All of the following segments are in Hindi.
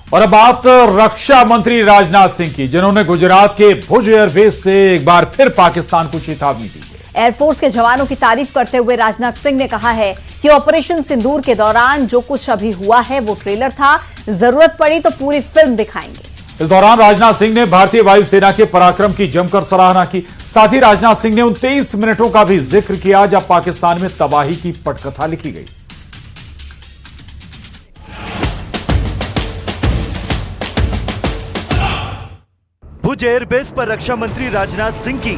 और अब बात रक्षा मंत्री राजनाथ सिंह की, जिन्होंने गुजरात के भुज एयरबेस से एक बार फिर पाकिस्तान को चेतावनी दी है। एयरफोर्स के जवानों की तारीफ करते हुए राजनाथ सिंह ने कहा है कि ऑपरेशन सिंदूर के दौरान जो कुछ अभी हुआ है वो ट्रेलर था, जरूरत पड़ी तो पूरी फिल्म दिखाएंगे। इस दौरान राजनाथ सिंह ने भारतीय वायुसेना के पराक्रम की जमकर सराहना की। साथ ही राजनाथ सिंह ने उन 23 मिनटों का भी जिक्र किया जब पाकिस्तान में तबाही की पटकथा लिखी गई। भुज एयरबेस पर रक्षा मंत्री राजनाथ सिंह की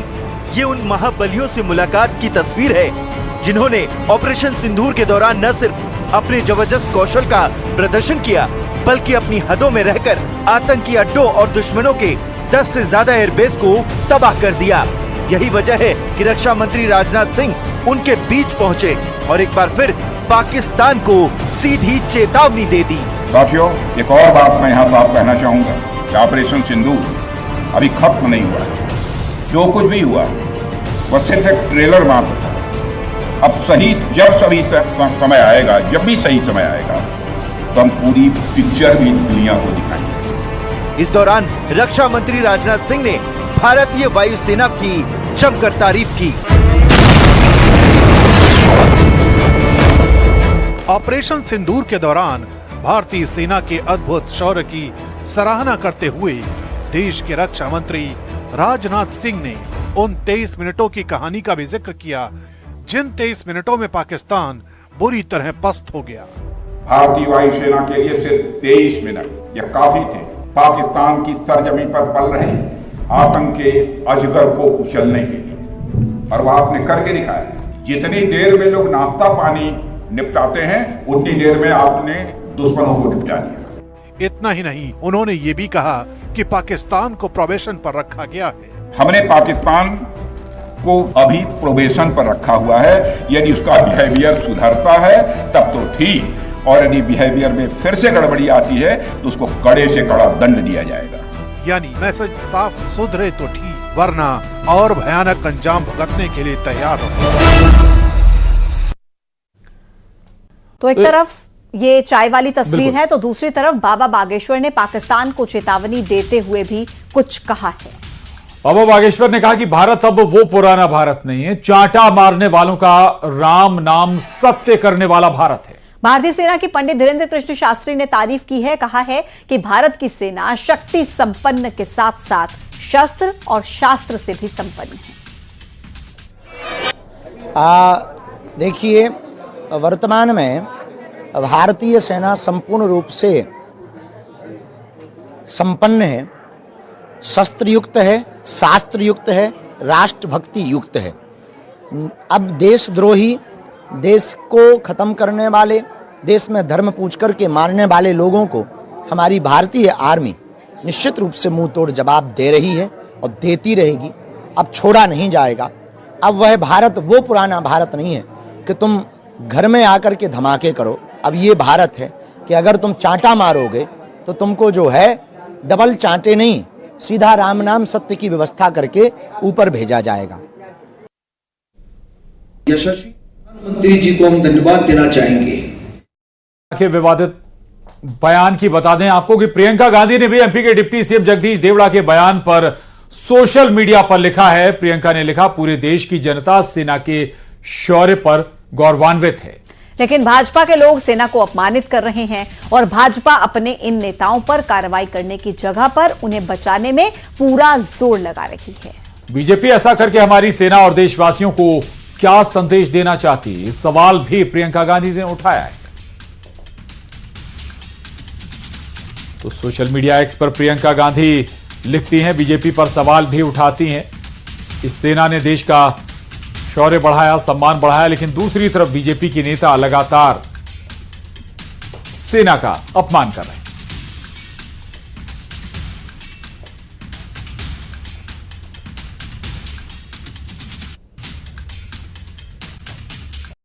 ये उन महाबलियों से मुलाकात की तस्वीर है जिन्होंने ऑपरेशन सिंदूर के दौरान न सिर्फ अपने जबरदस्त कौशल का प्रदर्शन किया, बल्कि अपनी हदों में रहकर आतंकी अड्डों और दुश्मनों के 10 से ज्यादा एयरबेस को तबाह कर दिया। यही वजह है कि रक्षा मंत्री राजनाथ सिंह उनके बीच पहुंचे और एक बार फिर पाकिस्तान को सीधी चेतावनी दे दी। साथियों, एक और बात मैं यहाँ साफ कहना चाहूंगा कि ऑपरेशन सिंदूर अभी खत्म नहीं हुआ है। जो कुछ भी हुआ वह सिर्फ एक ट्रेलर मात्र था। अब समय आएगा, जब भी सही समय आएगा तो हम पूरी पिक्चर भी दुनिया को दिखाएंगे। इस दौरान रक्षा मंत्री राजनाथ सिंह ने भारतीय वायुसेना की जमकर तारीफ की। ऑपरेशन सिंदूर के दौरान भारतीय सेना के अद्भुत शौर्य की सराहना करते हुए देश के रक्षा मंत्री राजनाथ सिंह ने उन 23 मिनटों की कहानी का भी जिक्र किया जिन 23 मिनटों में पाकिस्तान बुरी तरह पस्त हो गया। भारतीय वायुसेना के लिए सिर्फ 23 मिनट यह काफी थे पाकिस्तान की सरजमी पर पल रहे आतंक के अजगर को कुचलने के लिए, और वह आपने करके दिखाया। जितनी देर में लोग नाश्ता पानी निपटाते हैं उतनी देर में आपने दुश्मनों को निपटा दिया। इतना ही नहीं, उन्होंने ये भी कहा कि पाकिस्तान को प्रोबेशन पर रखा गया है। हमने पाकिस्तान को अभी प्रोबेशन पर रखा हुआ है। यदि उसका बिहेवियर सुधरता है तब तो ठीक, और यदि बिहेवियर में फिर से गड़बड़ी आती है तो उसको कड़े से कड़ा दंड दिया जाएगा। यानी मैसेज साफ, सुधरे तो ठीक, वरना और भयानक अंजाम भुगतने के लिए तैयार हो। तो एक तरफ ये चाय वाली तस्वीर है तो दूसरी तरफ बाबा बागेश्वर ने पाकिस्तान को चेतावनी देते हुए भी कुछ कहा है। बाबा बागेश्वर ने कहा कि भारत अब वो पुराना भारत नहीं है, चांटा मारने वालों का राम नाम सत्य करने वाला भारत है। भारतीय सेना के पंडित धीरेन्द्र कृष्ण शास्त्री ने तारीफ की है, कहा है कि भारत की सेना शक्ति संपन्न के साथ साथ शस्त्र और शास्त्र से भी संपन्न है। देखिए, वर्तमान में भारतीय सेना संपूर्ण रूप से संपन्न है, शस्त्र युक्त है, शास्त्र युक्त है, राष्ट्रभक्ति युक्त है। अब देशद्रोही, देश को खत्म करने वाले, देश में धर्म पूछ करके मारने वाले लोगों को हमारी भारतीय आर्मी निश्चित रूप से मुंह तोड़ जवाब दे रही है और देती रहेगी। अब छोड़ा नहीं जाएगा। अब वह भारत वो पुराना भारत नहीं है कि तुम घर में आकर के धमाके करो। अब ये भारत है कि अगर तुम चांटा मारोगे तो तुमको जो है डबल चांटे नहीं, सीधा राम नाम सत्य की व्यवस्था करके ऊपर भेजा जाएगा। यशस्वी प्रधानमंत्री जी को हम धन्यवाद देना चाहेंगे। के विवादित बयान की बता दें आपको कि प्रियंका गांधी ने भी एमपी के डिप्टी सीएम जगदीश देवड़ा के बयान पर सोशल मीडिया पर लिखा है। प्रियंका ने लिखा, पूरे देश की जनता सेना के शौर्य पर गौरवान्वित है, लेकिन भाजपा के लोग सेना को अपमानित कर रहे हैं और भाजपा अपने इन नेताओं पर कार्रवाई करने की जगह पर उन्हें बचाने में पूरा जोर लगा रही है। बीजेपी ऐसा करके हमारी सेना और देशवासियों को क्या संदेश देना चाहती है, इस सवाल भी प्रियंका गांधी ने उठाया है। तो सोशल मीडिया एक्स पर प्रियंका गांधी लिखती हैं, बीजेपी पर सवाल भी उठाती हैं। इस सेना ने देश का शौर्य बढ़ाया, सम्मान बढ़ाया, लेकिन दूसरी तरफ बीजेपी के नेता लगातार सेना का अपमान कर रहे हैं।